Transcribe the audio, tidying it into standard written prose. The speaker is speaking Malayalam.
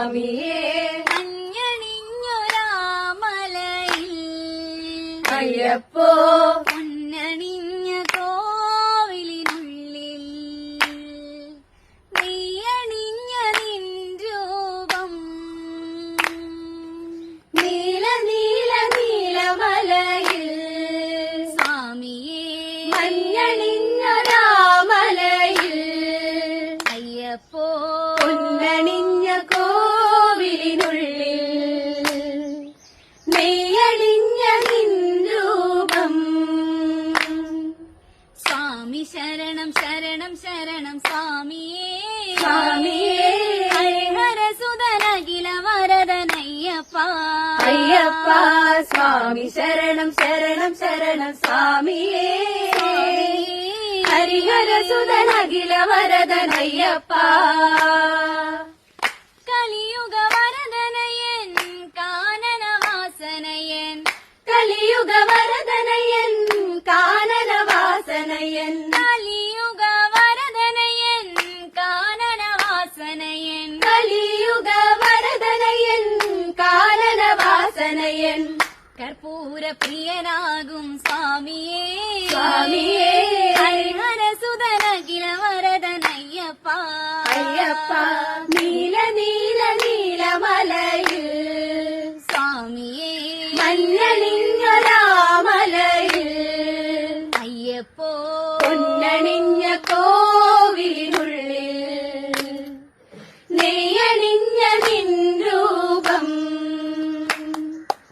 സ്വാമിയേ മഞ്ഞണിഞ്ഞൊരാമലയിൽ അയ്യപ്പോ പൊന്നണിഞ്ഞ കോവിലിനുള്ളിൽ നെയ്യണിഞ്ഞ നിൻ രൂപം നീല നീല നീലമലയിൽ സ്വാമിയേ മഞ്ഞണിഞ്ഞൊരാമലയിൽ അയ്യപ്പോ പൊന്നണിഞ്ഞ കോവിലിനുള്ളിൽ നെയ്യണിഞ്ഞ നിൻ രൂപം സ്വാമി ശരണം ശരണം ശരണം സ്വാമിയേ സ്വാമിയേ ഹരിഹരസുതനഖില വരദനയ്യപ്പ അയ്യപ്പ സ്വാമി ശരണം ശരണം ശരണം സ്വാമിയേ ഹരിഹരസുതനഖില വരദനയ്യപ്പ കലിയുഗ വരദനയൻ കാനനവാസനയൻ കലിയുഗ വരദനയൻ കാനനവാസനയൻ കലിയുഗ വരദനയൻ കാനനവാസനയൻ കലിയുഗ വരദനയൻ കാനനവാസനയൻ കർപ്പൂര പ്രിയനാകും സ്വാമിയേ സ്വാമിയേ ഹരിഹരസുതനഖില വരദനയ്യപ്പ അയ്യപ്പ